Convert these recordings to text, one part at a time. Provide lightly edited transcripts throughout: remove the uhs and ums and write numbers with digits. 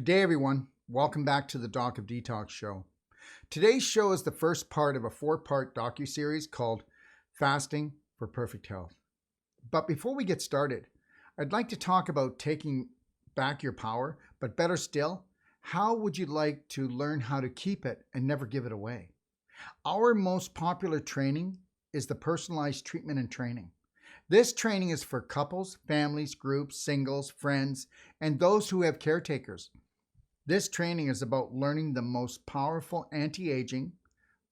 Good day, everyone. Welcome back to the Doc of Detox show. Today's show is the first part of a four-part docuseries called Fasting for Perfect Health. But before we get started, I'd like to talk about taking back your power, but better still, how would you like to learn how to keep it and never give it away? Our most popular training is the personalized treatment and training. This training is for couples, families, groups, singles, friends, and those who have caretakers. This training is about learning the most powerful anti-aging,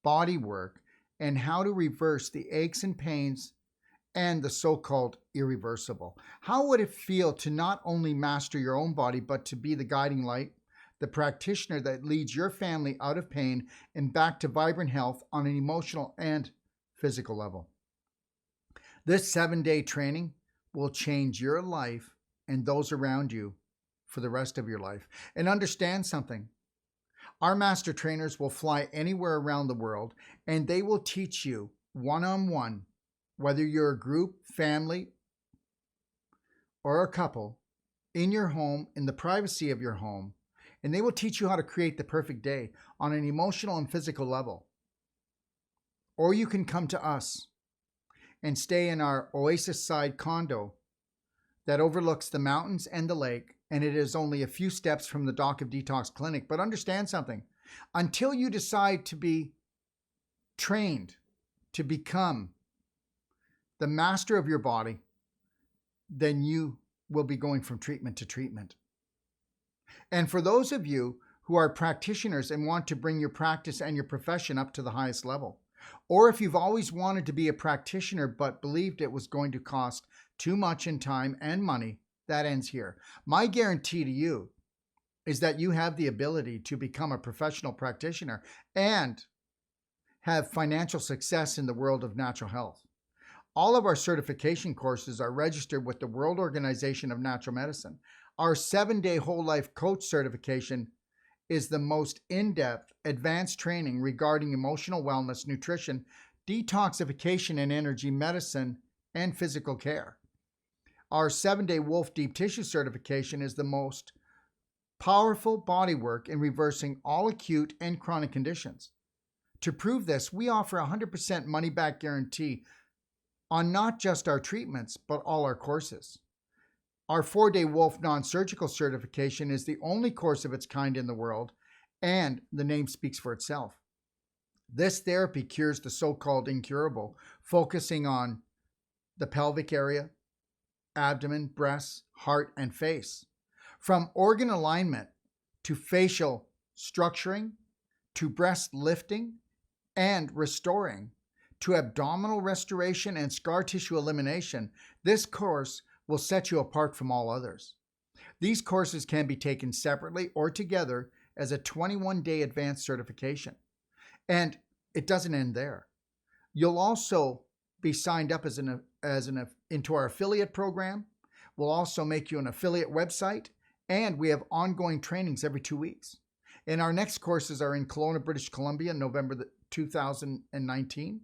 body work, and how to reverse the aches and pains and the so-called irreversible. How would it feel to not only master your own body, but to be the guiding light, the practitioner that leads your family out of pain and back to vibrant health on an emotional and physical level? This 7-day training will change your life and those around you for the rest of your life. And understand something. Our master trainers will fly anywhere around the world, and they will teach you one-on-one, whether you're a group, family, or a couple, in your home, in the privacy of your home. And they will teach you how to create the perfect day on an emotional and physical level. Or you can come to us and stay in our oasis side condo that overlooks the mountains and the lake, and it is only a few steps from the Doc of Detox clinic. But understand something. Until you decide to be trained to become the master of your body, then you will be going from treatment to treatment. And for those of you who are practitioners and want to bring your practice and your profession up to the highest level, or if you've always wanted to be a practitioner but believed it was going to cost too much in time and money, that ends here. My guarantee to you is that you have the ability to become a professional practitioner and have financial success in the world of natural health. All of our certification courses are registered with the World Organization of Natural Medicine. Our 7-day whole life coach certification is the most in-depth, advanced training regarding emotional wellness, nutrition, detoxification and energy medicine, and physical care. Our 7-day Wolfe Deep Tissue certification is the most powerful body work in reversing all acute and chronic conditions. To prove this, we offer a 100% money-back guarantee on not just our treatments, but all our courses. Our 4-day Wolfe Non-Surgical certification is the only course of its kind in the world, and the name speaks for itself. This therapy cures the so-called incurable, focusing on the pelvic area, abdomen, breasts, heart, and face. From organ alignment to facial structuring, to breast lifting and restoring, to abdominal restoration and scar tissue elimination, this course will set you apart from all others. These courses can be taken separately or together as a 21-day advanced certification. And it doesn't end there. You'll also be signed up into our affiliate program. We'll also make you an affiliate website, and we have ongoing trainings every 2 weeks. And our next courses are in Kelowna, British Columbia, November 2019.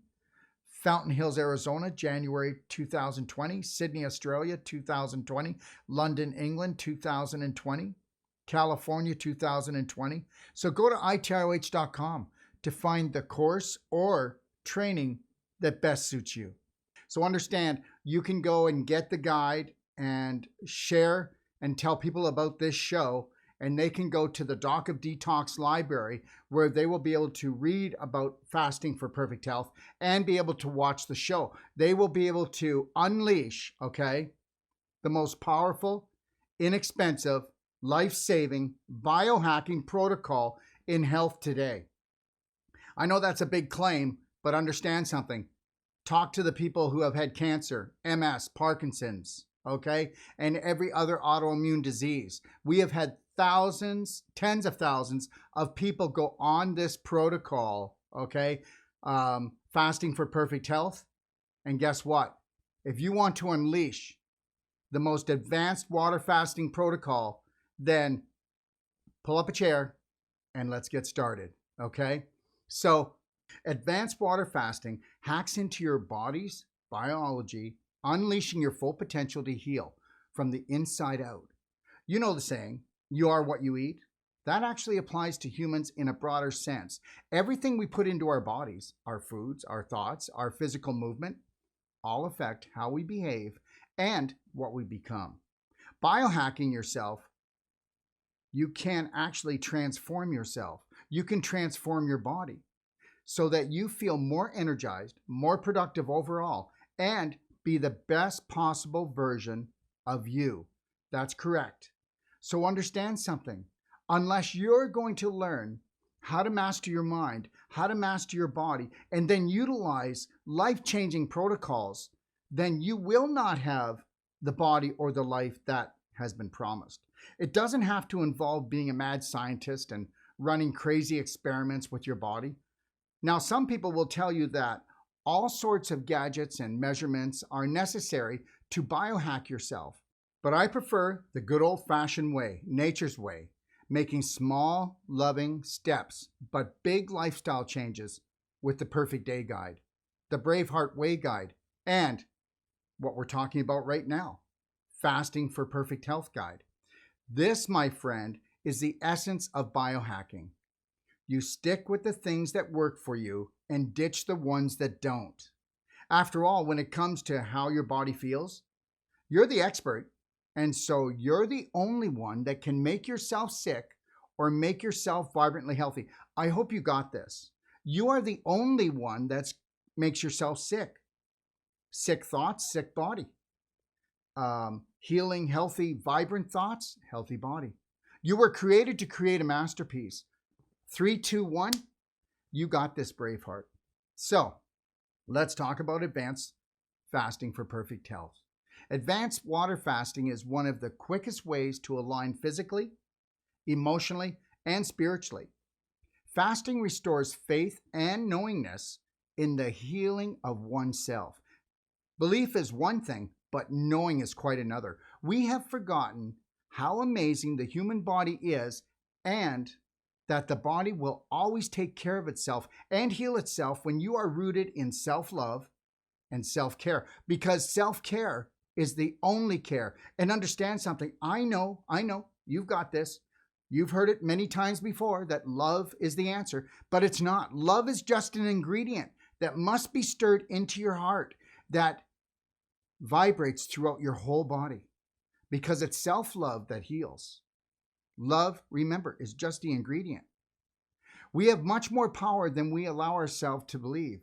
Fountain Hills, Arizona, January 2020, Sydney, Australia, 2020, London, England, 2020, California, 2020. So go to itioh.com to find the course or training that best suits you. So understand, you can go and get the guide and share and tell people about this show, and they can go to the Doc of Detox library where they will be able to read about fasting for perfect health and be able to watch the show. They will be able to unleash, the most powerful, inexpensive, life-saving, biohacking protocol in health today. I know that's a big claim, but understand something. Talk to the people who have had cancer, MS, Parkinson's, and every other autoimmune disease. We have had thousands, tens of thousands of people go on this protocol, fasting for perfect health. And guess what? If you want to unleash the most advanced water fasting protocol, then pull up a chair and let's get started, So advanced water fasting hacks into your body's biology, unleashing your full potential to heal from the inside out. You know the saying, you are what you eat. That actually applies to humans in a broader sense. Everything we put into our bodies, our foods, our thoughts, our physical movement, all affect how we behave and what we become. Biohacking yourself, you can actually transform yourself. You can transform your body so that you feel more energized, more productive overall, and be the best possible version of you. That's correct. So understand something. Unless you're going to learn how to master your mind, how to master your body, and then utilize life-changing protocols, then you will not have the body or the life that has been promised. It doesn't have to involve being a mad scientist and running crazy experiments with your body. Now, some people will tell you that all sorts of gadgets and measurements are necessary to biohack yourself. But I prefer the good old-fashioned way, nature's way, making small, loving steps, but big lifestyle changes with the Perfect Day Guide, the Braveheart Way Guide, and what we're talking about right now, Fasting for Perfect Health Guide. This, my friend, is the essence of biohacking. You stick with the things that work for you and ditch the ones that don't. After all, when it comes to how your body feels, you're the expert, and so you're the only one that can make yourself sick or make yourself vibrantly healthy. I hope you got this. You are the only one that makes yourself sick. Sick thoughts, sick body. Healing, healthy, vibrant thoughts, healthy body. You were created to create a masterpiece. 3, 2, 1, you got this, Braveheart. So let's talk about advanced fasting for perfect health. Advanced water fasting is one of the quickest ways to align physically, emotionally, and spiritually. Fasting restores faith and knowingness in the healing of oneself. Belief is one thing, but knowing is quite another. We have forgotten how amazing the human body is and that the body will always take care of itself and heal itself when you are rooted in self-love and self-care, because self-care is the only care. And understand something. I know, you've got this. You've heard it many times before that love is the answer, but it's not. Love is just an ingredient that must be stirred into your heart, that vibrates throughout your whole body, because it's self-love that heals. Love, remember, is just the ingredient. We have much more power than we allow ourselves to believe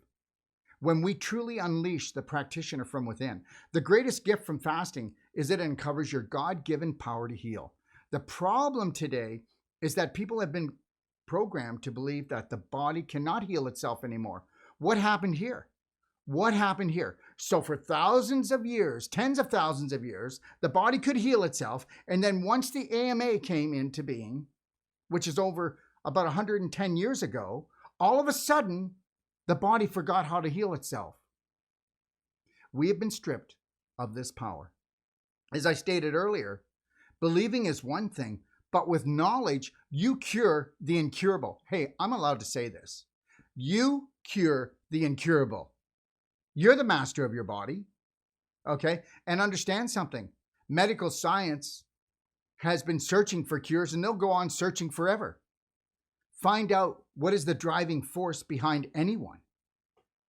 when we truly unleash the practitioner from within. The greatest gift from fasting is that it uncovers your God-given power to heal. The problem today is that people have been programmed to believe that the body cannot heal itself anymore. What happened here? What happened here? So for thousands of years, tens of thousands of years, the body could heal itself. And then once the AMA came into being, which is over about 110 years ago, all of a sudden, the body forgot how to heal itself. We have been stripped of this power. As I stated earlier, believing is one thing, but with knowledge, you cure the incurable. Hey, I'm allowed to say this. You cure the incurable. You're the master of your body, okay? And understand something. Medical science has been searching for cures, and they'll go on searching forever. Find out what is the driving force behind anyone.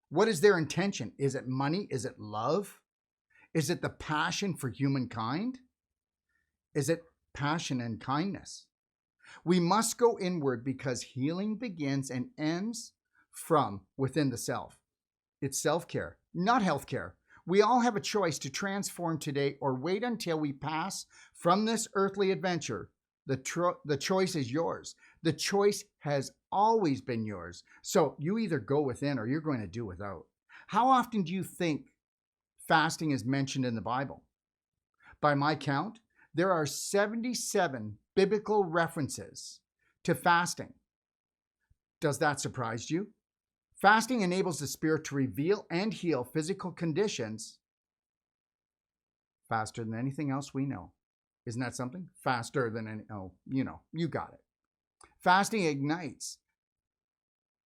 What is their intention? Is it money? Is it love? Is it the passion for humankind? Is it passion and kindness? We must go inward because healing begins and ends from within the self. It's self-care, not healthcare. We all have a choice to transform today or wait until we pass from this earthly adventure. The choice is yours. The choice has always been yours. So you either go within or you're going to do without. How often do you think fasting is mentioned in the Bible? By my count, there are 77 biblical references to fasting. Does that surprise you? Fasting enables the spirit to reveal and heal physical conditions faster than anything else we know. Isn't that something? Faster than any, oh, you got it. Fasting ignites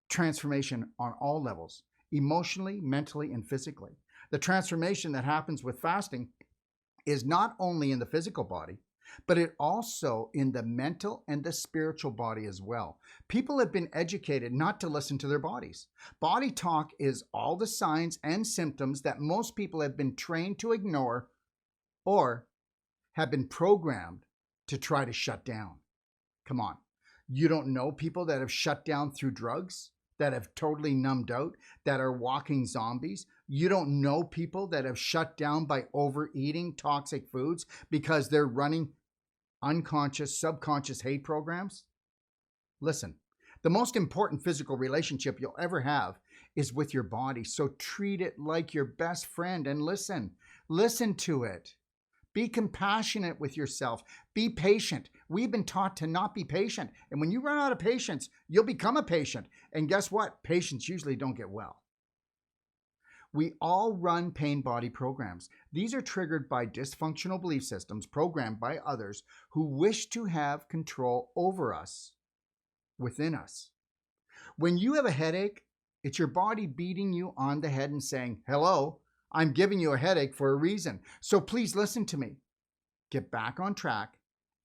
transformation on all levels, emotionally, mentally, and physically. The transformation that happens with fasting is not only in the physical body, but it also in the mental and the spiritual body as well. People have been educated not to listen to their bodies. Body talk is all the signs and symptoms that most people have been trained to ignore or have been programmed to try to shut down. Come on. You don't know people that have shut down through drugs, that have totally numbed out, that are walking zombies? You don't know people that have shut down by overeating toxic foods because they're running unconscious, subconscious hate programs? Listen, the most important physical relationship you'll ever have is with your body. So treat it like your best friend and listen. Listen to it. Be compassionate with yourself. Be patient. We've been taught to not be patient. And when you run out of patience, you'll become a patient. And guess what? Patients usually don't get well. We all run pain body programs. These are triggered by dysfunctional belief systems programmed by others who wish to have control over us, within us. When you have a headache, it's your body beating you on the head and saying, hello, I'm giving you a headache for a reason. So please listen to me. Get back on track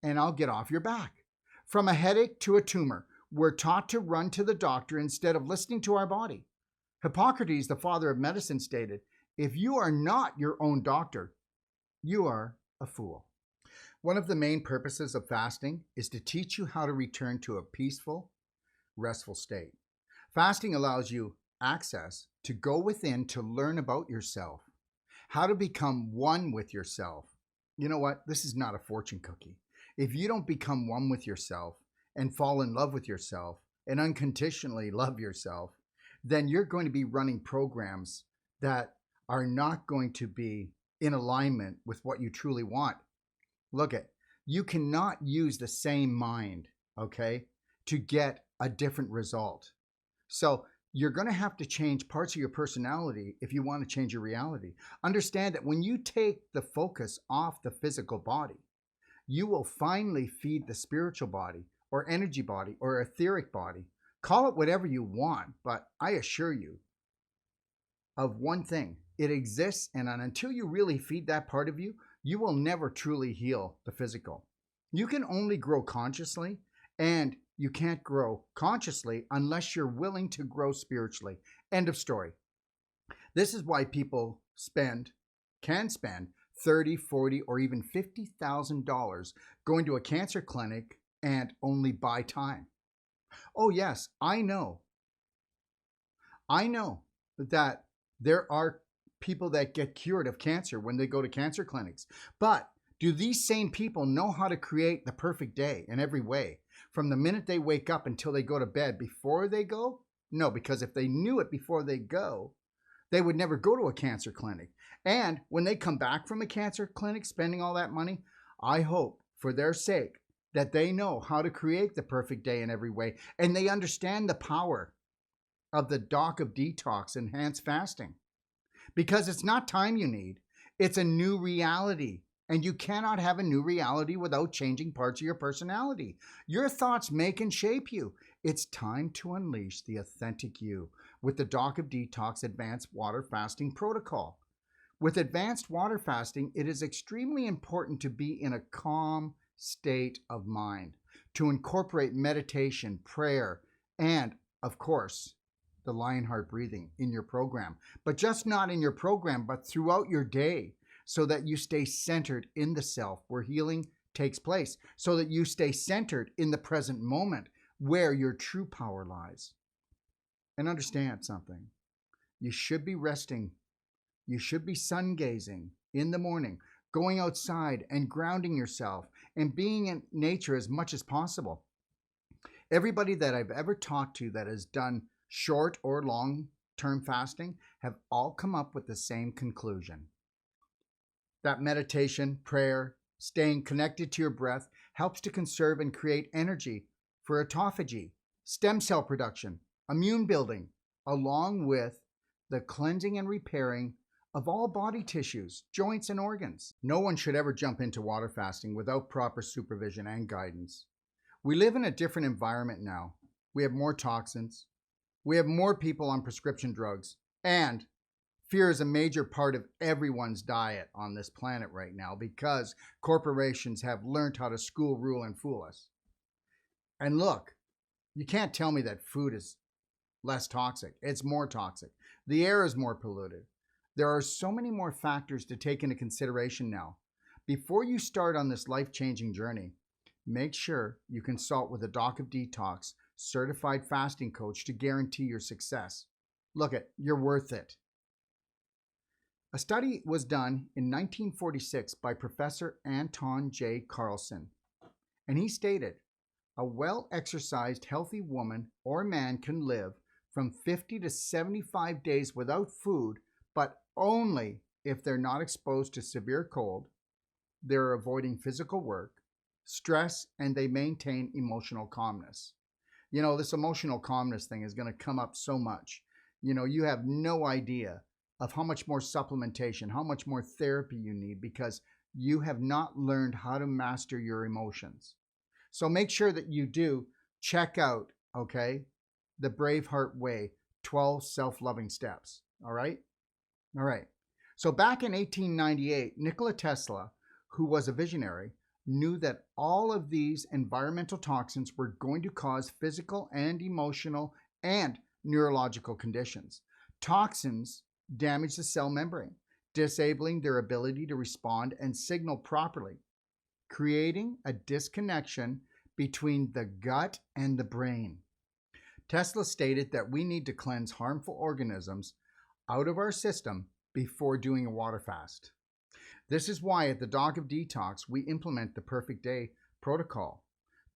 and I'll get off your back. From a headache to a tumor, we're taught to run to the doctor instead of listening to our body. Hippocrates, the father of medicine, stated, if you are not your own doctor, you are a fool. One of the main purposes of fasting is to teach you how to return to a peaceful, restful state. Fasting allows you access to go within to learn about yourself, how to become one with yourself. You know what? This is not a fortune cookie. If you don't become one with yourself and fall in love with yourself and unconditionally love yourself, then you're going to be running programs that are not going to be in alignment with what you truly want. Look at, you cannot use the same mind, okay, to get a different result. So you're going to have to change parts of your personality if you want to change your reality. Understand that when you take the focus off the physical body, you will finally feed the spiritual body or energy body or etheric body. Call it whatever you want, but I assure you of one thing. It exists, and until you really feed that part of you, you will never truly heal the physical. You can only grow consciously, and you can't grow consciously unless you're willing to grow spiritually. End of story. This is why people can spend $30, $40, or even $50,000 going to a cancer clinic and only buy time. Oh yes, I know that there are people that get cured of cancer when they go to cancer clinics. But do these same people know how to create the perfect day in every way? From the minute they wake up until they go to bed before they go? No, because if they knew it before they go, they would never go to a cancer clinic. And when they come back from a cancer clinic spending all that money, I hope for their sake that they know how to create the perfect day in every way. And they understand the power of the Doc of Detox enhanced fasting. Because it's not time you need, it's a new reality. And you cannot have a new reality without changing parts of your personality. Your thoughts make and shape you. It's time to unleash the authentic you with the Doc of Detox Advanced Water Fasting Protocol. With advanced water fasting, it is extremely important to be in a calm state of mind, to incorporate meditation, prayer, and, of course, the Lionheart breathing in your program. But just not in your program, but throughout your day, so that you stay centered in the self where healing takes place, so that you stay centered in the present moment where your true power lies. And understand something. You should be resting. You should be sun gazing in the morning, going outside and grounding yourself and being in nature as much as possible. Everybody that I've ever talked to that has done short or long-term fasting have all come up with the same conclusion. That meditation, prayer, staying connected to your breath helps to conserve and create energy for autophagy, stem cell production, immune building, along with the cleansing and repairing of all body tissues, joints, and organs. No one should ever jump into water fasting without proper supervision and guidance. We live in a different environment now. We have more toxins. We have more people on prescription drugs. And Fear is a major part of everyone's diet on this planet right now because corporations have learned how to school, rule, and fool us. And look, you can't tell me that food is less toxic. It's more toxic. The air is more polluted. There are so many more factors to take into consideration now. Before you start on this life-changing journey, make sure you consult with a Doc of Detox certified fasting coach to guarantee your success. Look it, you're worth it. A study was done in 1946 by Professor Anton J. Carlson, and he stated, a well-exercised, healthy woman or man can live from 50 to 75 days without food, but only if they're not exposed to severe cold, they're avoiding physical work, stress, and they maintain emotional calmness. You know, this emotional calmness thing is going to come up so much. You know, you have no idea of how much more supplementation, how much more therapy you need because you have not learned how to master your emotions. So make sure that you do check out, okay, the Braveheart Way, 12 self-loving steps. All right? All right. So back in 1898, Nikola Tesla, who was a visionary, knew that all of these environmental toxins were going to cause physical and emotional and neurological conditions. Toxins damage the cell membrane, disabling their ability to respond and signal properly, creating a disconnection between the gut and the brain. Tesla stated that we need to cleanse harmful organisms out of our system before doing a water fast. This is why at the Doc of Detox, we implement the Perfect Day protocol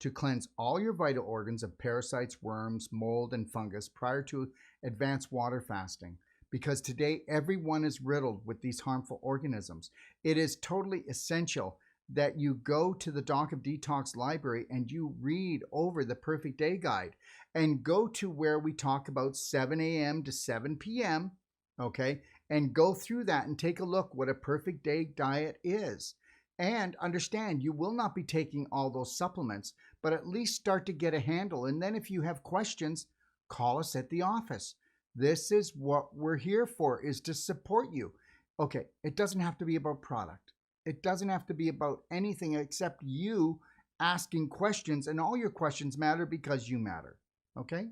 to cleanse all your vital organs of parasites, worms, mold, and fungus prior to advanced water fasting. Because today, everyone is riddled with these harmful organisms. It is totally essential that you go to the Doc of Detox library and you read over the Perfect Day Guide and go to where we talk about 7 a.m. to 7 p.m., okay, and go through that and take a look what a perfect day diet is. And understand you will not be taking all those supplements, but at least start to get a handle. And then if you have questions, call us at the office. This is what we're here for, is to support you. Okay, it doesn't have to be about product. It doesn't have to be about anything except you asking questions, and all your questions matter because you matter, okay?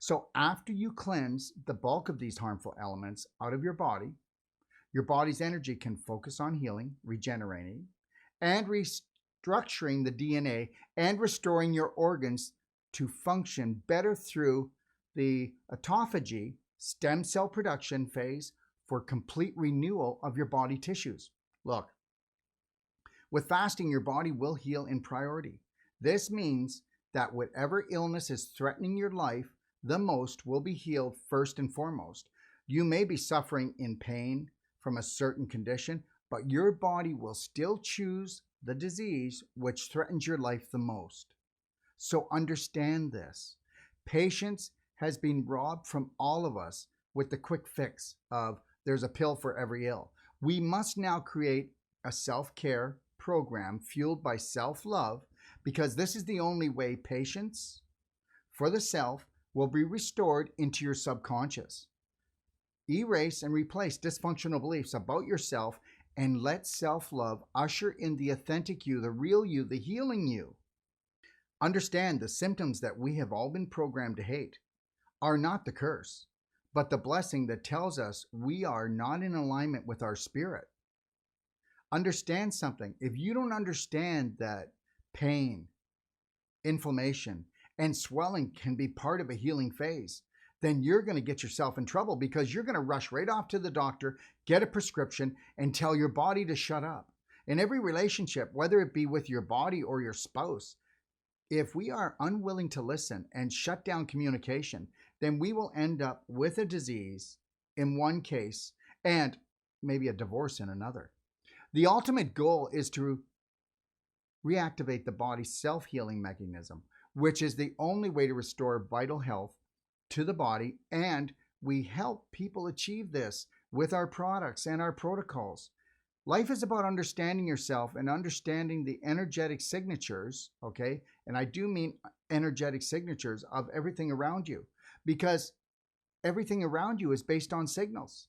So after you cleanse the bulk of these harmful elements out of your body's energy can focus on healing, regenerating, and restructuring the DNA and restoring your organs to function better through the autophagy stem cell production phase for complete renewal of your body tissues. Look, with fasting, your body will heal in priority. This means that whatever illness is threatening your life the most will be healed first and foremost. You may be suffering in pain from a certain condition, but your body will still choose the disease which threatens your life the most. So understand this. Patience has been robbed from all of us with the quick fix of there's a pill for every ill. We must now create a self-care program fueled by self-love, because this is the only way patience for the self will be restored into your subconscious. Erase and replace dysfunctional beliefs about yourself and let self-love usher in the authentic you, the real you, the healing you. Understand the symptoms that we have all been programmed to hate are not the curse, but the blessing that tells us we are not in alignment with our spirit. Understand something. If you don't understand that pain, inflammation, and swelling can be part of a healing phase, then you're going to get yourself in trouble, because you're going to rush right off to the doctor, get a prescription, and tell your body to shut up. In every relationship, whether it be with your body or your spouse, if we are unwilling to listen and shut down communication, then we will end up with a disease in one case and maybe a divorce in another. The ultimate goal is to reactivate the body's self-healing mechanism, which is the only way to restore vital health to the body, and we help people achieve this with our products and our protocols. Life is about understanding yourself and understanding the energetic signatures, okay? And I do mean energetic signatures of everything around you, because everything around you is based on signals.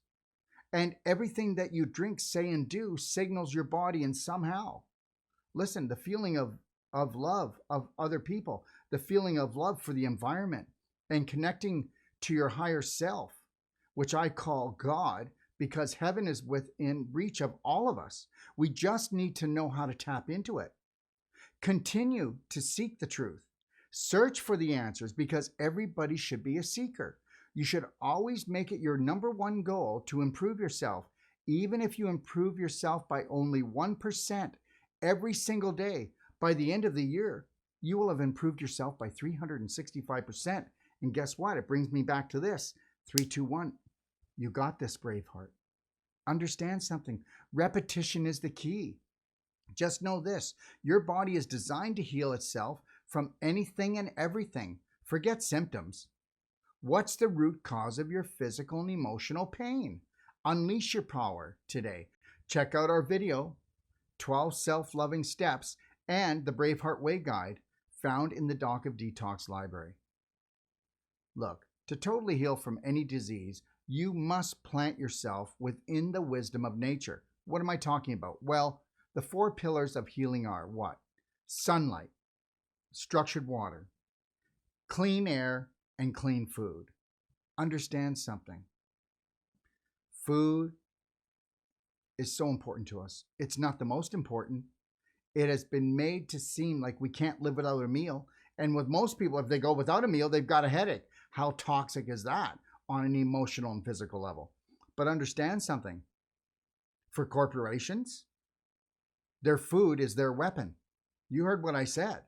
And everything that you drink, say, and do signals your body in somehow. Listen, the feeling of love of other people, the feeling of love for the environment, and connecting to your higher self, which I call God, because heaven is within reach of all of us. We just need to know how to tap into it. Continue to seek the truth. Search for the answers, because everybody should be a seeker. You should always make it your number one goal to improve yourself, even if you improve yourself by only 1% every single day. By the end of the year, you will have improved yourself by 365%. And guess what? It brings me back to this. 3, 2, 1. You got this, Braveheart. Understand something. Repetition is the key. Just know this. Your body is designed to heal itself from anything and everything. Forget symptoms. What's the root cause of your physical and emotional pain? Unleash your power today. Check out our video, 12 Self-Loving Steps, and the Braveheart Way Guide, found in the Doc of Detox library. Look, to totally heal from any disease, you must plant yourself within the wisdom of nature. What am I talking about? Well, the 4 pillars of healing are what? Sunlight, structured water, clean air, and clean food. Understand something. Food is so important to us. It's not the most important. It has been made to seem like we can't live without a meal. And with most people, if they go without a meal, they've got a headache. How toxic is that on an emotional and physical level? But understand something. For corporations, their food is their weapon. You heard what I said.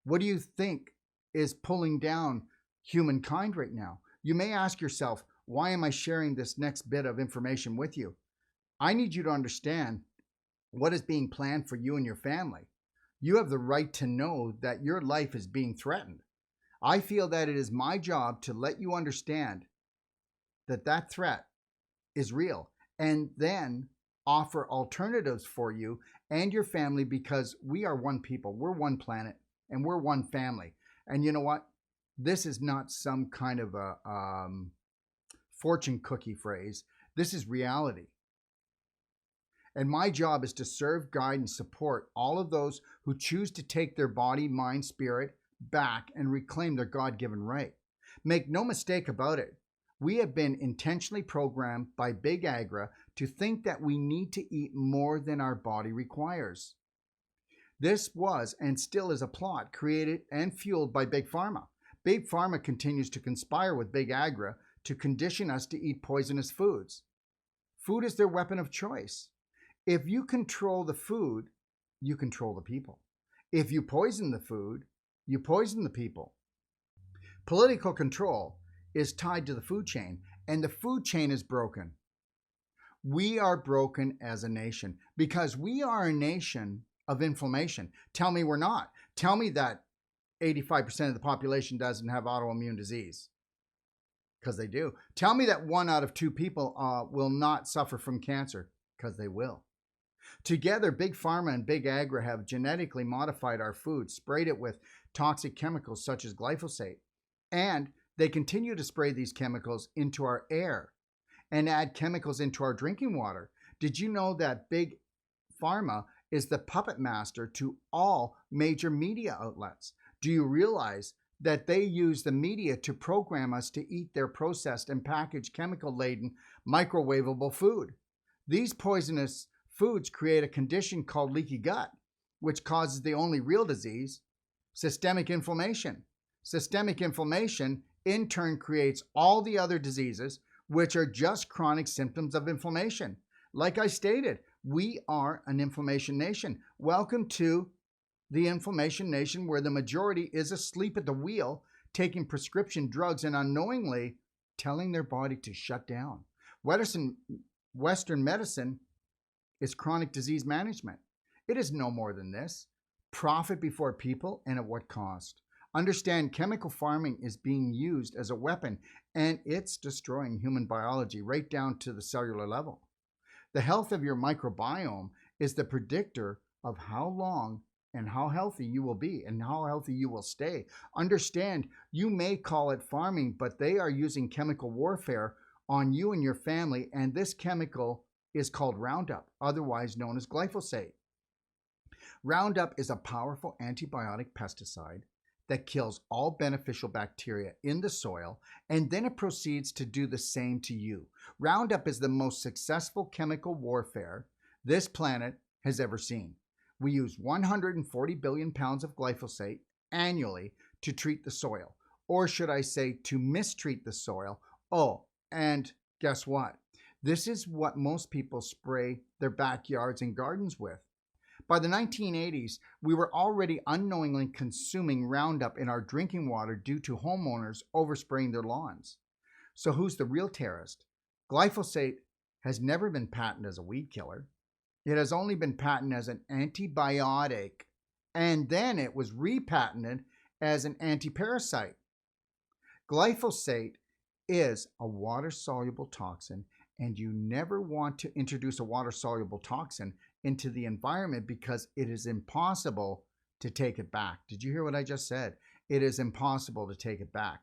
What do you think is pulling down humankind right now? You may ask yourself, why am I sharing this next bit of information with you? I need you to understand what is being planned for you and your family. You have the right to know that your life is being threatened. I feel that it is my job to let you understand that that threat is real, and then offer alternatives for you and your family, because we are one people, we're one planet, and we're one family. And you know what? This is not some kind of a fortune cookie phrase. This is reality. And my job is to serve, guide, and support all of those who choose to take their body, mind, spirit back and reclaim their God-given right. Make no mistake about it. We have been intentionally programmed by Big Agra to think that we need to eat more than our body requires. This was and still is a plot created and fueled by Big Pharma. Big Pharma continues to conspire with Big Agra to condition us to eat poisonous foods. Food is their weapon of choice. If you control the food, you control the people. If you poison the food, you poison the people. Political control is tied to the food chain, and the food chain is broken. We are broken as a nation because we are a nation of inflammation. Tell me we're not. Tell me that 85% of the population doesn't have autoimmune disease, because they do. Tell me that 1 out of 2 people will not suffer from cancer, because they will. Together, Big Pharma and Big Agra have genetically modified our food, sprayed it with toxic chemicals such as glyphosate, and they continue to spray these chemicals into our air and add chemicals into our drinking water. Did you know that Big Pharma is the puppet master to all major media outlets? Do you realize that they use the media to program us to eat their processed and packaged chemical-laden microwavable food? These poisonous foods create a condition called leaky gut, which causes the only real disease, systemic inflammation. Systemic inflammation in turn creates all the other diseases, which are just chronic symptoms of inflammation. Like I stated, we are an inflammation nation. Welcome to the inflammation nation, where the majority is asleep at the wheel, taking prescription drugs and unknowingly telling their body to shut down. Western medicine is chronic disease management. It is no more than this. Profit before people, and at what cost? Understand, chemical farming is being used as a weapon, and it's destroying human biology right down to the cellular level. The health of your microbiome is the predictor of how long and how healthy you will be and how healthy you will stay. Understand, you may call it farming, but they are using chemical warfare on you and your family, and this chemical is called Roundup, otherwise known as glyphosate. Roundup is a powerful antibiotic pesticide that kills all beneficial bacteria in the soil, and then it proceeds to do the same to you. Roundup is the most successful chemical warfare this planet has ever seen. We use 140 billion pounds of glyphosate annually to treat the soil, or should I say to mistreat the soil. Oh, and guess what? This is what most people spray their backyards and gardens with. By the 1980s, we were already unknowingly consuming Roundup in our drinking water due to homeowners overspraying their lawns. So who's the real terrorist? Glyphosate has never been patented as a weed killer. It has only been patented as an antibiotic, and then it was repatented as an antiparasite. Glyphosate is a water-soluble toxin, and you never want to introduce a water-soluble toxin into the environment because it is impossible to take it back. Did you hear what I just said? It is impossible to take it back.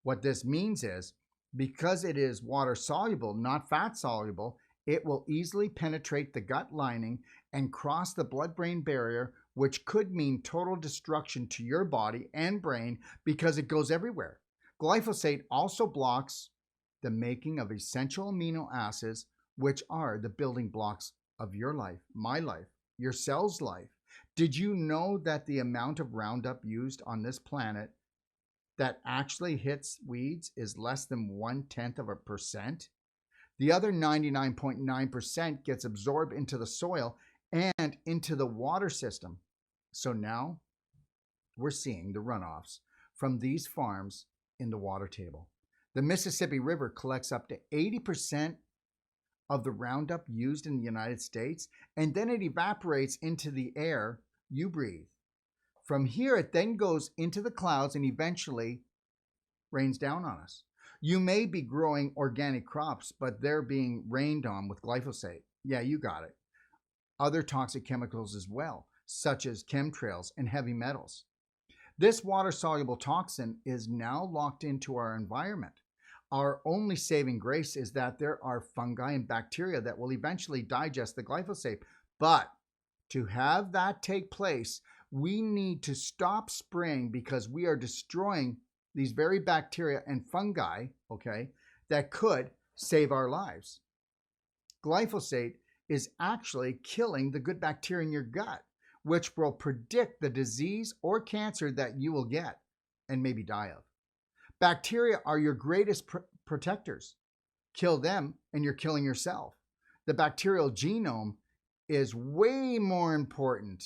What this means is, because it is water soluble, not fat soluble, it will easily penetrate the gut lining and cross the blood-brain barrier, which could mean total destruction to your body and brain because it goes everywhere. Glyphosate also blocks the making of essential amino acids, which are the building blocks of your life, my life, your cell's life. Did you know that the amount of Roundup used on this planet that actually hits weeds is less than 0.1%? The other 99.9% gets absorbed into the soil and into the water system. So now we're seeing the runoffs from these farms in the water table. The Mississippi River collects up to 80% of the Roundup used in the United States, and then it evaporates into the air you breathe. From here, it then goes into the clouds and eventually rains down on us. You may be growing organic crops, but they're being rained on with glyphosate. Yeah, you got it. Other toxic chemicals as well, such as chemtrails and heavy metals. This water-soluble toxin is now locked into our environment. Our only saving grace is that there are fungi and bacteria that will eventually digest the glyphosate. But to have that take place, we need to stop spraying because we are destroying these very bacteria and fungi, okay, that could save our lives. Glyphosate is actually killing the good bacteria in your gut, which will predict the disease or cancer that you will get and maybe die of. Bacteria are your greatest protectors. Kill them and you're killing yourself. The bacterial genome is way more important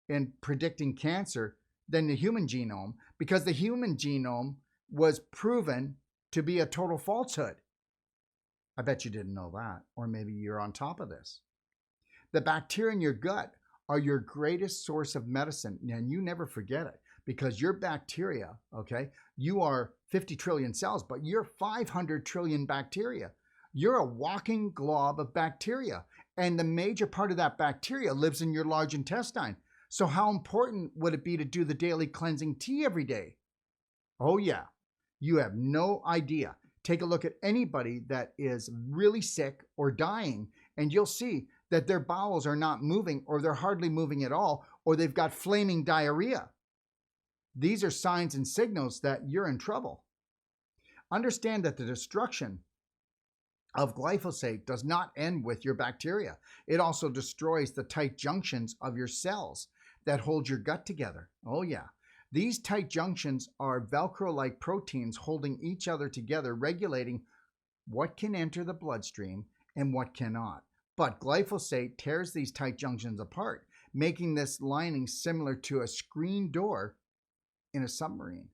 in predicting cancer than the human genome because the human genome was proven to be a total falsehood. I bet you didn't know that, or maybe you're on top of this. The bacteria in your gut are your greatest source of medicine, and you never forget it. Because your bacteria, okay, you are 50 trillion cells, but you're 500 trillion bacteria. You're a walking glob of bacteria. And the major part of that bacteria lives in your large intestine. So how important would it be to do the daily cleansing tea every day? Oh yeah, you have no idea. Take a look at anybody that is really sick or dying, and you'll see that their bowels are not moving, or they're hardly moving at all, or they've got flaming diarrhea. These are signs and signals that you're in trouble. Understand that the destruction of glyphosate does not end with your bacteria. It also destroys the tight junctions of your cells that hold your gut together. Oh yeah. These tight junctions are Velcro-like proteins holding each other together, regulating what can enter the bloodstream and what cannot. But glyphosate tears these tight junctions apart, making this lining similar to a screen door in a submarine.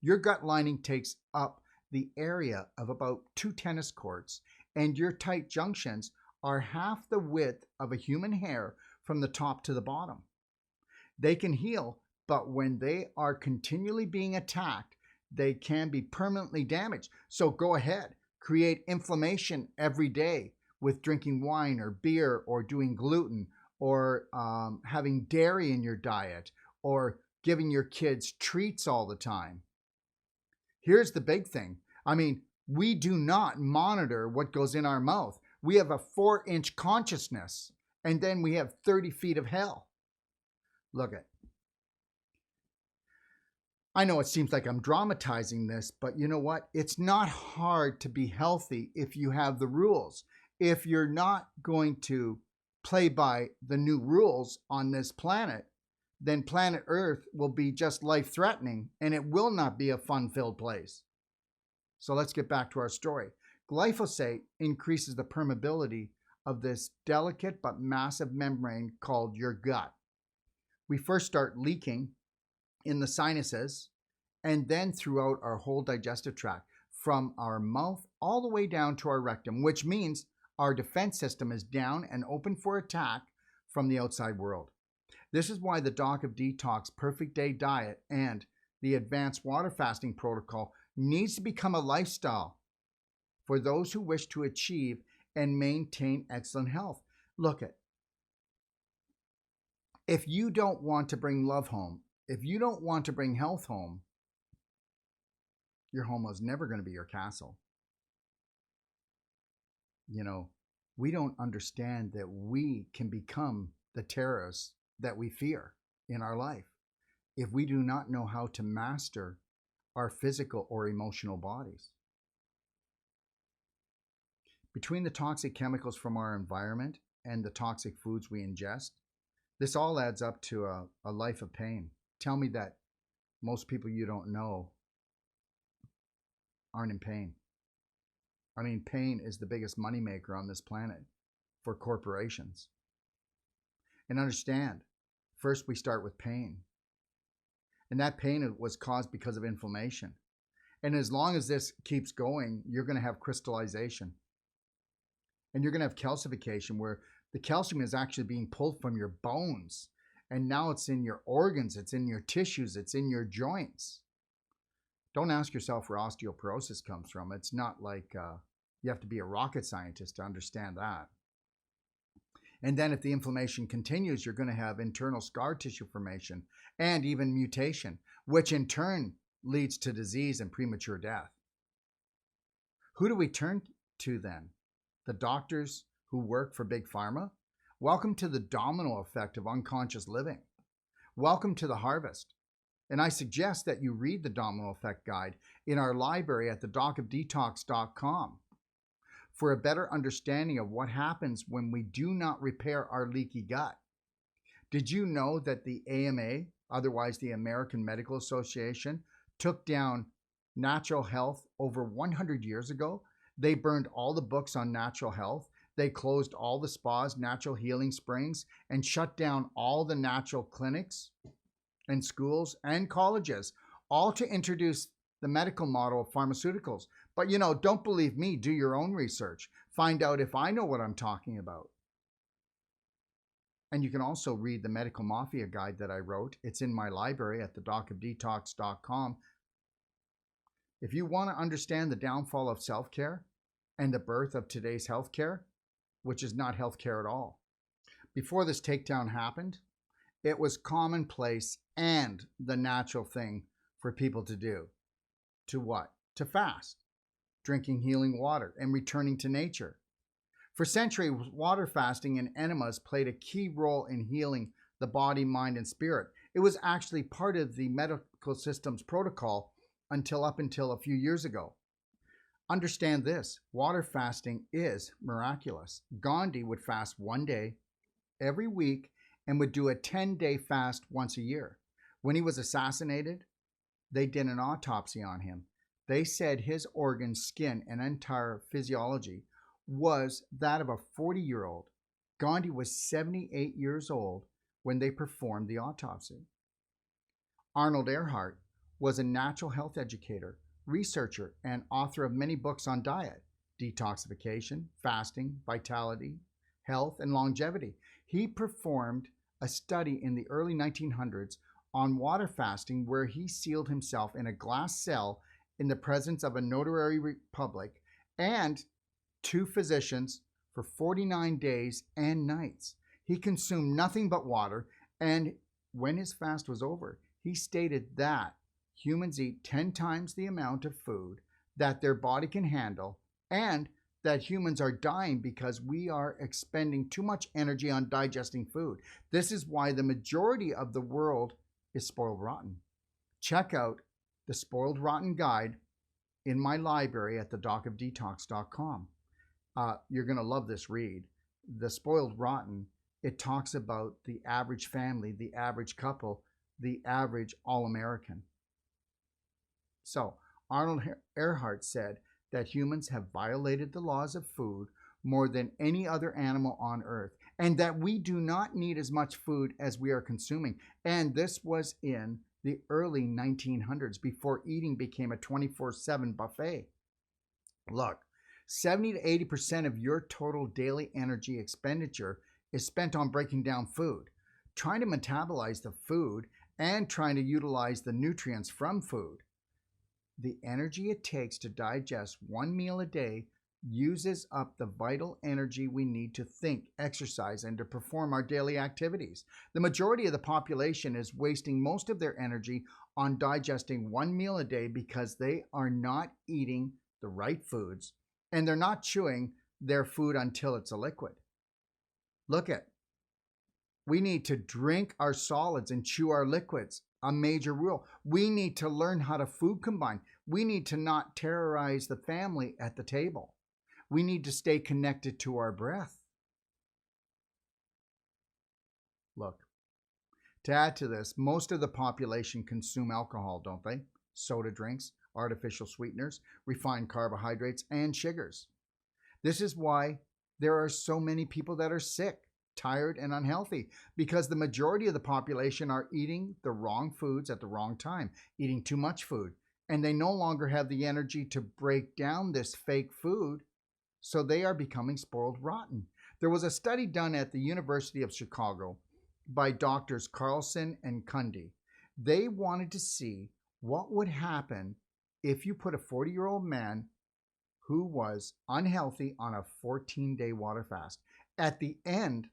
Your gut lining takes up the area of about 2 tennis courts, and your tight junctions are half the width of a human hair from the top to the bottom. They can heal, but when they are continually being attacked, they can be permanently damaged. So go ahead, create inflammation every day with drinking wine or beer, or doing gluten, or having dairy in your diet, or giving your kids treats all the time. Here's the big thing. I mean, We do not monitor what goes in our mouth. We have a 4-inch consciousness, and then we have 30 feet of hell. Look at. I know it seems like I'm dramatizing this, but you know what? It's not hard to be healthy if you have the rules. If you're not going to play by the new rules on this planet, then planet Earth will be just life-threatening, and it will not be a fun-filled place. So let's get back to our story. Glyphosate increases the permeability of this delicate but massive membrane called your gut. We first start leaking in the sinuses and then throughout our whole digestive tract, from our mouth all the way down to our rectum, which means our defense system is down and open for attack from the outside world. This is why the Doc of Detox Perfect Day Diet and the Advanced Water Fasting Protocol needs to become a lifestyle for those who wish to achieve and maintain excellent health. Look at, if you don't want to bring love home, if you don't want to bring health home, your home was never going to be your castle. You know, we don't understand that we can become the terrorists that we fear in our life if we do not know how to master our physical or emotional bodies. Between the toxic chemicals from our environment and the toxic foods we ingest, this all adds up to a life of pain. Tell me that most people you don't know aren't in pain. I mean, pain is the biggest moneymaker on this planet for corporations. And understand, first we start with pain. And that pain was caused because of inflammation. And as long as this keeps going, you're going to have crystallization. And you're going to have calcification, where the calcium is actually being pulled from your bones. And now it's in your organs, it's in your tissues, it's in your joints. Don't ask yourself where osteoporosis comes from. It's not like you have to be a rocket scientist to understand that. And then if the inflammation continues, you're going to have internal scar tissue formation and even mutation, which in turn leads to disease and premature death. Who do we turn to then? The doctors who work for Big Pharma? Welcome to the domino effect of unconscious living. Welcome to the harvest. And I suggest that you read the Domino Effect Guide in our library at thedocofdetox.com for a better understanding of what happens when we do not repair our leaky gut. Did you know that the AMA, otherwise the American Medical Association, took down natural health over 100 years ago? They burned all the books on natural health. They closed all the spas, natural healing springs, and shut down all the natural clinics and schools and colleges, all to introduce the medical model of pharmaceuticals. But you know, don't believe me, do your own research. Find out if I know what I'm talking about. And you can also read the Medical Mafia guide that I wrote. It's in my library at thedocofdetox.com. If you want to understand the downfall of self-care and the birth of today's healthcare, which is not healthcare at all. Before this takedown happened, it was commonplace and the natural thing for people to do. To what? To fast, drinking healing water, and returning to nature. For centuries, water fasting and enemas played a key role in healing the body, mind, and spirit. It was actually part of the medical system's protocol up until a few years ago. Understand this, water fasting is miraculous. Gandhi would fast one day every week and would do a 10-day fast once a year. When he was assassinated, they did an autopsy on him. They said his organs, skin, and entire physiology was that of a 40-year-old. Gandhi was 78 years old when they performed the autopsy. Arnold Ehret was a natural health educator, researcher, and author of many books on diet, detoxification, fasting, vitality, health, and longevity. He performed a study in the early 1900s on water fasting, where he sealed himself in a glass cell in the presence of a notary public and 2 physicians for 49 days and nights. He consumed nothing but water, and when his fast was over, he stated that humans eat 10 times the amount of food that their body can handle, and that humans are dying because we are expending too much energy on digesting food. This is why the majority of the world is spoiled rotten. Check out the Spoiled Rotten Guide in my library at thedocofdetox.com. You're going to love this read. The Spoiled Rotten, it talks about the average family, the average couple, the average all-American. So, Arnold Earhart said that humans have violated the laws of food more than any other animal on earth, and that we do not need as much food as we are consuming. And this was in the early 1900s, before eating became a 24/7 buffet. Look, 70 to 80% of your total daily energy expenditure is spent on breaking down food, trying to metabolize the food, and trying to utilize the nutrients from food. The energy it takes to digest one meal a day uses up the vital energy we need to think, exercise, and to perform our daily activities. The majority of the population is wasting most of their energy on digesting one meal a day because they are not eating the right foods and they're not chewing their food until it's a liquid. Look at, we need to drink our solids and chew our liquids. A major rule. We need to learn how to food combine. We need to not terrorize the family at the table. We need to stay connected to our breath. Look, to add to this, most of the population consume alcohol, don't they? Soda drinks, artificial sweeteners, refined carbohydrates, and sugars. This is why there are so many people that are sick, tired, and unhealthy, because the majority of the population are eating the wrong foods at the wrong time, eating too much food, and they no longer have the energy to break down this fake food, so they are becoming spoiled rotten. There was a study done at the University of Chicago by doctors Carlson and Cundy. They wanted to see what would happen if you put a 40-year-old man who was unhealthy on a 14-day water fast. At the end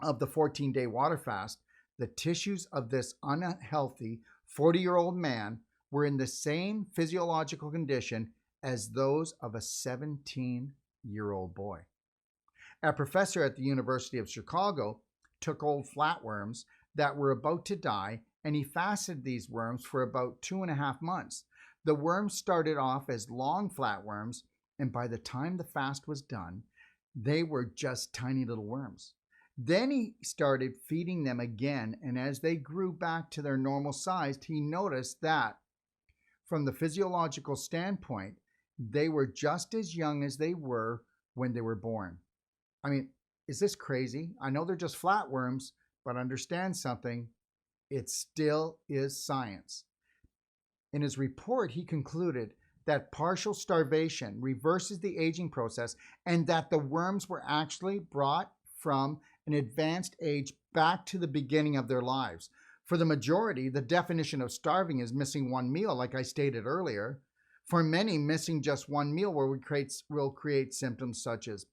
of the 14-day water fast, the tissues of this unhealthy 40-year-old man were in the same physiological condition as those of a 17-year-old boy. A professor at the University of Chicago took old flatworms that were about to die, and he fasted these worms for about 2.5 months. The worms started off as long flatworms, and by the time the fast was done, they were just tiny little worms. Then he started feeding them again, and as they grew back to their normal size, he noticed that from the physiological standpoint, they were just as young as they were when they were born. I mean, is this crazy? I know they're just flatworms, but understand something, it still is science. In his report, he concluded that partial starvation reverses the aging process and that the worms were actually brought from an advanced age back to the beginning of their lives. For the majority, the definition of starving is missing one meal, like I stated earlier. For many, missing just one meal will create symptoms such as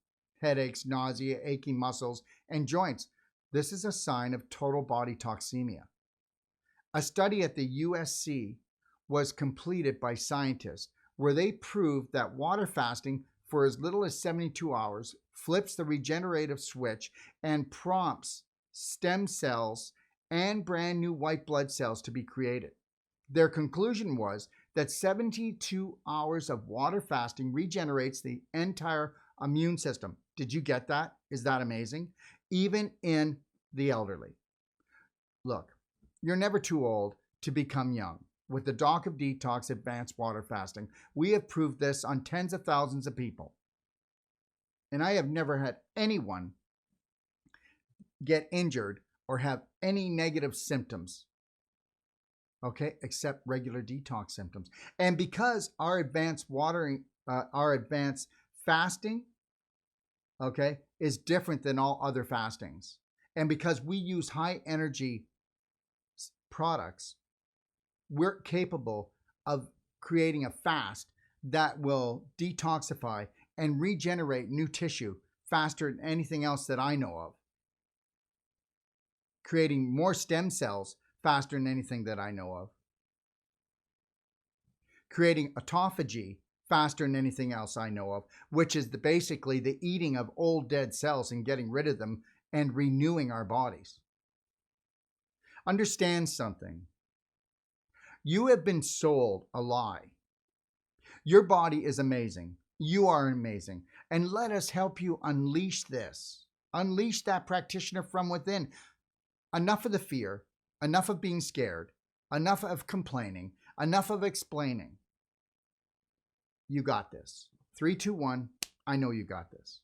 headaches, nausea, aching muscles, and joints. This is a sign of total body toxemia. A study at the USC was completed by scientists where they proved that water fasting for as little as 72 hours flips the regenerative switch and prompts stem cells and brand new white blood cells to be created. Their conclusion was that 72 hours of water fasting regenerates the entire immune system. Did you get that? Is that amazing? Even in the elderly. Look, you're never too old to become young. With the Doc of Detox Advanced Water Fasting, we have proved this on tens of thousands of people. And I have never had anyone get injured or have any negative symptoms, okay, except regular detox symptoms. And because our advanced fasting, okay, is different than all other fastings, and because we use high energy products, we're capable of creating a fast that will detoxify and regenerate new tissue faster than anything else that I know of, creating more stem cells faster than anything that I know of, creating autophagy faster than anything else I know of, which is basically the eating of old dead cells and getting rid of them and renewing our bodies. Understand something. You have been sold a lie. Your body is amazing. You are amazing. And let us help you unleash this. Unleash that practitioner from within. Enough of the fear, enough of being scared, enough of complaining, enough of explaining. You got this. 3, 2, 1. I know you got this.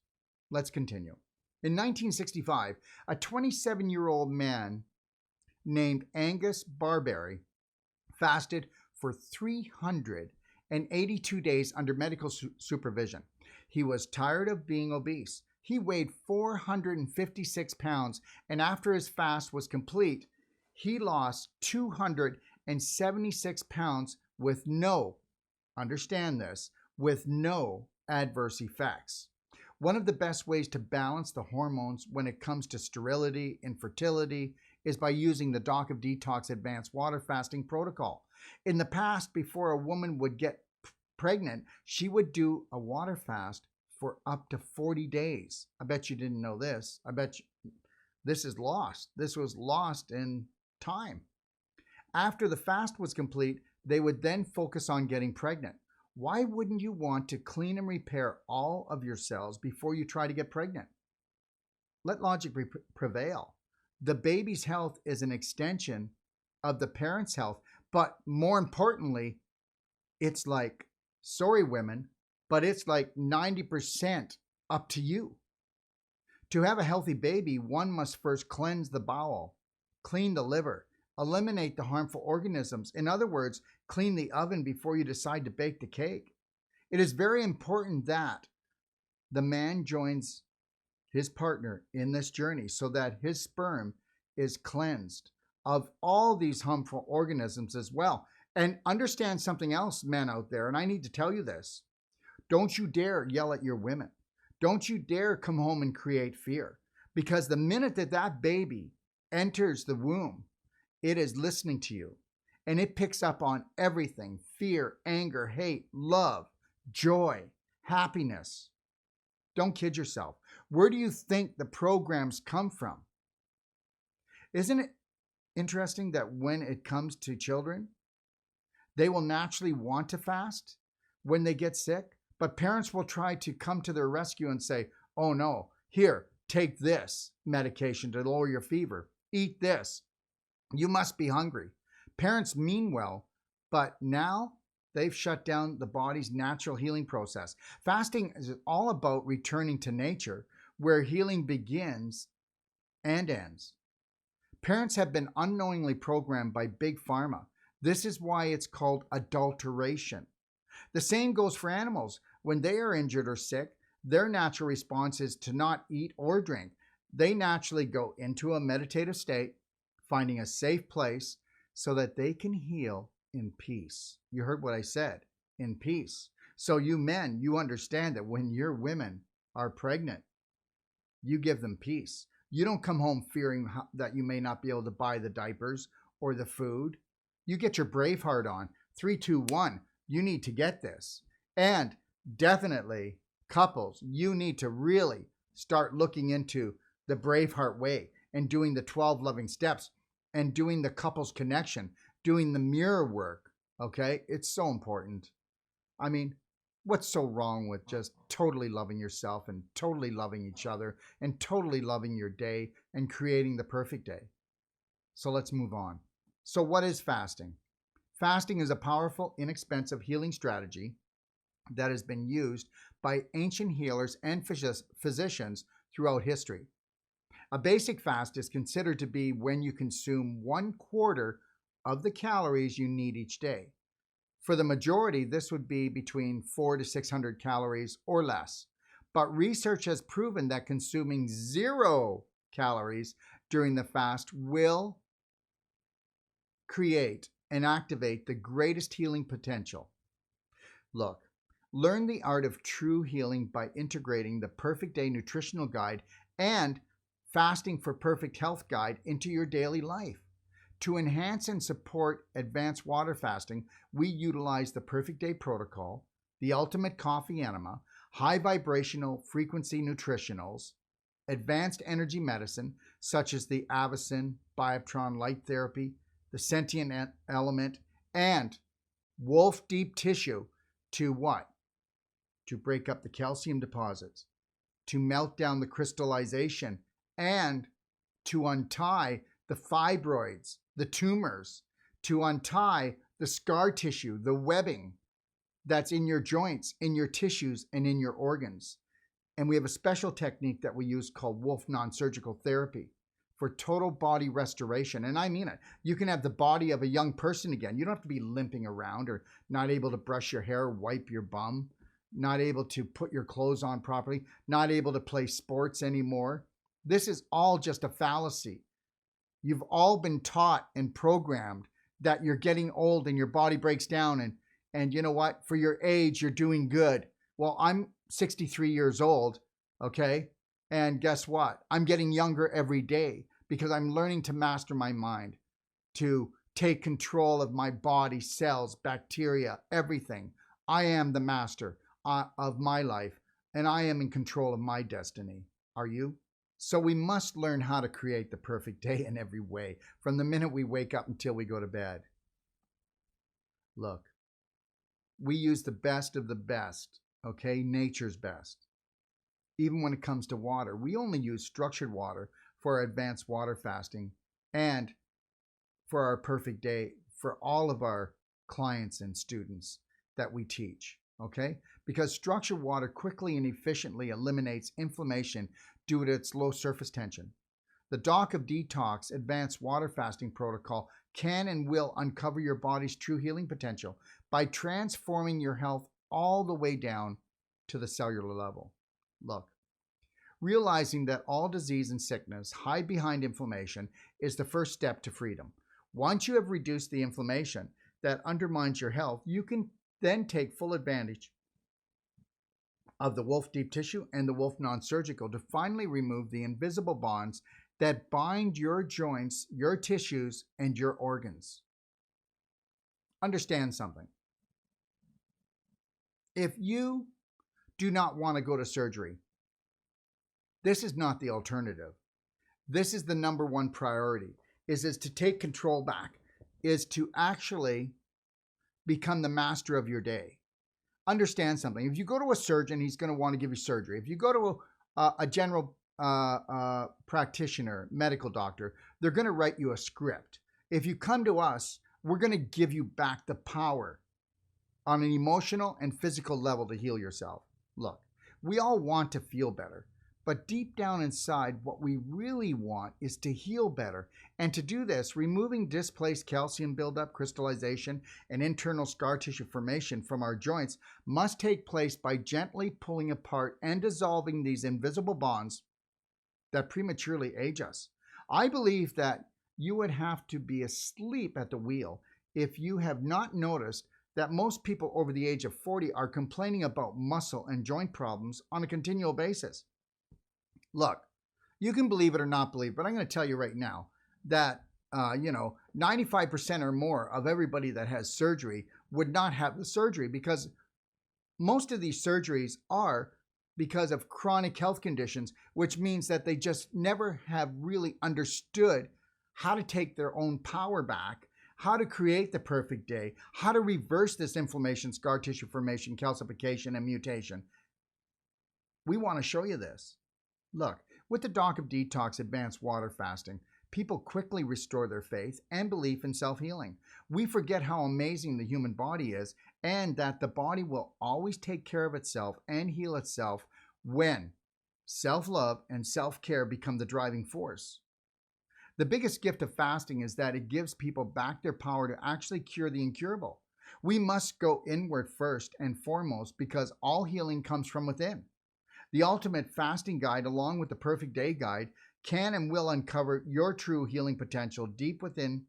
Let's continue. In 1965, a 27-year-old man named Angus Barberry fasted for 382 days under medical supervision. He was tired of being obese. He weighed 456 pounds, and after his fast was complete, he lost 276 pounds with no, understand this, with no adverse effects. One of the best ways to balance the hormones when it comes to sterility, infertility, is by using the Doc of Detox Advanced Water Fasting Protocol. In the past, before a woman would get pregnant, she would do a water fast for up to 40 days. I bet you didn't know this. I bet you this is lost. This was lost in time. After the fast was complete, they would then focus on getting pregnant. Why wouldn't you want to clean and repair all of your cells before you try to get pregnant? Let logic prevail. The baby's health is an extension of the parent's health, but more importantly, it's like, sorry women, but it's like 90% up to you. To have a healthy baby, one must first cleanse the bowel, clean the liver, eliminate the harmful organisms. In other words, clean the oven before you decide to bake the cake. It is very important that the man joins his partner in this journey so that his sperm is cleansed of all these harmful organisms as well. And understand something else, men out there, and I need to tell you this. Don't you dare yell at your women. Don't you dare come home and create fear, because the minute that that baby enters the womb, it is listening to you, and it picks up on everything: fear, anger, hate, love, joy, happiness. Don't kid yourself. Where do you think the programs come from? Isn't it interesting that when it comes to children, they will naturally want to fast when they get sick, but parents will try to come to their rescue and say, oh no, here, take this medication to lower your fever. Eat this. You must be hungry. Parents mean well, but now they've shut down the body's natural healing process. Fasting is all about returning to nature, where healing begins and ends. Parents have been unknowingly programmed by Big Pharma. This is why it's called adulteration. The same goes for animals. When they are injured or sick, their natural response is to not eat or drink. They naturally go into a meditative state, finding a safe place so that they can heal in peace. You heard what I said, in peace. So you men, you understand that when your women are pregnant, you give them peace. You don't come home fearing that you may not be able to buy the diapers or the food. You get your Braveheart on. 3, 2, 1. You need to get this. And definitely, couples, you need to really start looking into the Braveheart way and doing the 12 loving steps and doing the couples connection, doing the mirror work. Okay? It's so important. I mean, what's so wrong with just totally loving yourself and totally loving each other and totally loving your day and creating the perfect day? So let's move on. So what is fasting? Fasting is a powerful, inexpensive healing strategy that has been used by ancient healers and physicians throughout history. A basic fast is considered to be when you consume 1/4 of the calories you need each day. For the majority, this would be between 400 to 600 calories or less. But research has proven that consuming 0 calories during the fast will create and activate the greatest healing potential. Look, learn the art of true healing by integrating the Perfect Day Nutritional Guide and Fasting for Perfect Health Guide into your daily life. To enhance and support advanced water fasting, we utilize the Perfect Day Protocol, the ultimate coffee enema, high vibrational frequency nutritionals, advanced energy medicine such as the Avicin, Bioptron light therapy, the sentient element, and Wolfe deep tissue to what? To break up the calcium deposits, to melt down the crystallization, and to untie the fibroids, the tumors, to untie the scar tissue, the webbing that's in your joints, in your tissues, and in your organs. And we have a special technique that we use called Wolfe Non-Surgical therapy for total body restoration. And I mean it. You can have the body of a young person again. You don't have to be limping around or not able to brush your hair, wipe your bum, not able to put your clothes on properly, not able to play sports anymore. This is all just a fallacy. You've all been taught and programmed that you're getting old and your body breaks down and you know what? For your age, you're doing good. Well, I'm 63 years old, okay? And guess what? I'm getting younger every day because I'm learning to master my mind, to take control of my body, cells, bacteria, everything. I am the master of my life, and I am in control of my destiny. Are you? So we must learn how to create the perfect day in every way, from the minute we wake up until we go to bed. Look, we use the best of the best, okay? Nature's best. Even when it comes to water, we only use structured water for our advanced water fasting and for our perfect day for all of our clients and students that we teach, okay? Because structured water quickly and efficiently eliminates inflammation due to its low surface tension. The Doc of Detox advanced water fasting protocol can and will uncover your body's true healing potential by transforming your health all the way down to the cellular level. Look, realizing that all disease and sickness hide behind inflammation is the first step to freedom. Once you have reduced the inflammation that undermines your health, you can then take full advantage of the Wolfe deep tissue and the Wolfe Non-Surgical to finally remove the invisible bonds that bind your joints, your tissues, and your organs. Understand something. If you do not want to go to surgery, this is not the alternative. This is the number one priority, is to take control back, is to actually become the master of your day. Understand something. If you go to a surgeon, he's going to want to give you surgery. If you go to a general practitioner, medical doctor, they're going to write you a script. If you come to us, we're going to give you back the power on an emotional and physical level to heal yourself. Look, we all want to feel better, but deep down inside, what we really want is to heal better. And to do this, removing displaced calcium buildup, crystallization, and internal scar tissue formation from our joints must take place by gently pulling apart and dissolving these invisible bonds that prematurely age us. I believe that you would have to be asleep at the wheel if you have not noticed that most people over the age of 40 are complaining about muscle and joint problems on a continual basis. Look, you can believe it or not believe, but I'm going to tell you right now that 95% or more of everybody that has surgery would not have the surgery, because most of these surgeries are because of chronic health conditions, which means that they just never have really understood how to take their own power back, how to create the perfect day, how to reverse this inflammation, scar tissue formation, calcification, and mutation. We want to show you this. Look, with the Doc of Detox advanced water fasting, people quickly restore their faith and belief in self-healing. We forget how amazing the human body is, and that the body will always take care of itself and heal itself when self-love and self-care become the driving force. The biggest gift of fasting is that it gives people back their power to actually cure the incurable. We must go inward first and foremost, because all healing comes from within. The ultimate fasting guide, along with the perfect day guide, can and will uncover your true healing potential deep within,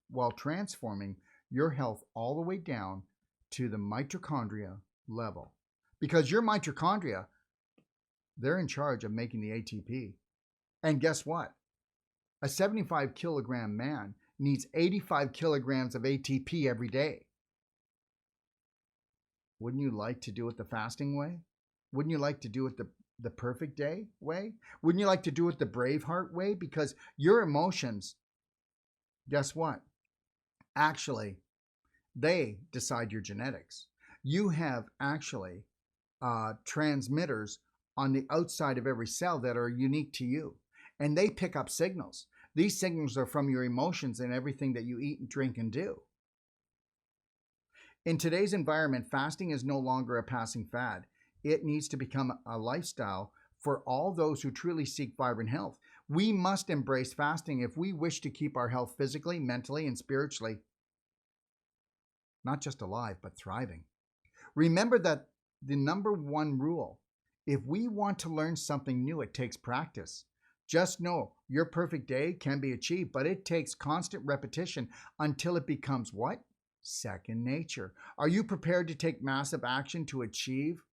while transforming your health all the way down to the mitochondria level. Because your mitochondria, they're in charge of making the ATP. And guess what? A 75 kilogram man needs 85 kilograms of ATP every day. Wouldn't you like to do it the fasting way? Wouldn't you like to do it the perfect day way? Wouldn't you like to do it the Braveheart way? Because your emotions, guess what? Actually, they decide your genetics. You have actually transmitters on the outside of every cell that are unique to you, and they pick up signals. These signals are from your emotions and everything that you eat and drink and do. In today's environment, fasting is no longer a passing fad. It needs to become a lifestyle for all those who truly seek vibrant health. We must embrace fasting if we wish to keep our health physically, mentally, and spiritually not just alive, but thriving. Remember that the number one rule, if we want to learn something new, it takes practice. Just know your perfect day can be achieved, but it takes constant repetition until it becomes what? Second nature. Are you prepared to take massive action to achieve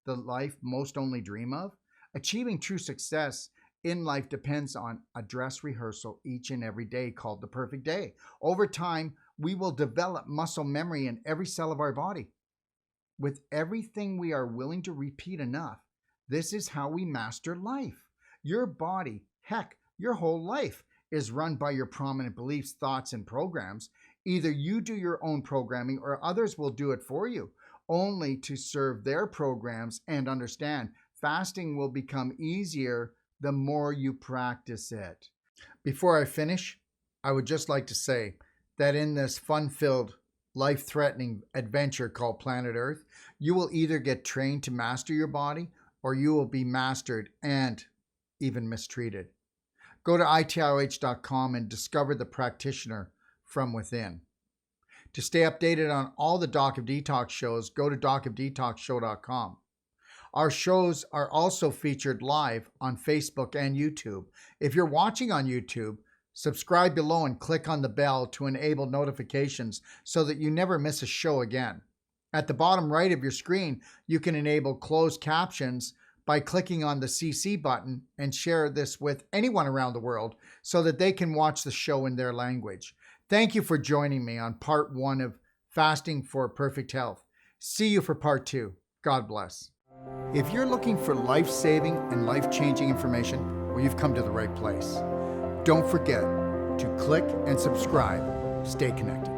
the life most only dream of? Achieving true success in life depends on a dress rehearsal each and every day called the perfect day. Over time, we will develop muscle memory in every cell of our body. With everything we are willing to repeat enough, this is how we master life. Your body, heck, your whole life is run by your prominent beliefs, thoughts, and programs. Either you do your own programming or others will do it for you, only to serve their programs and understand. Fasting will become easier the more you practice it. Before I finish, I would just like to say that in this fun-filled, life-threatening adventure called Planet Earth, you will either get trained to master your body or you will be mastered and even mistreated. Go to itioh.com and discover the practitioner from within. To stay updated on all the Doc of Detox shows, go to docofdetoxshow.com. Our shows are also featured live on Facebook and YouTube. If you're watching on YouTube, subscribe below and click on the bell to enable notifications so that you never miss a show again. At the bottom right of your screen, you can enable closed captions by clicking on the CC button and share this with anyone around the world so that they can watch the show in their language. Thank you for joining me on part 1 of Fasting for Perfect Health. See you for part 2. God bless. If you're looking for life-saving and life-changing information, well, you've come to the right place. Don't forget to click and subscribe. Stay connected.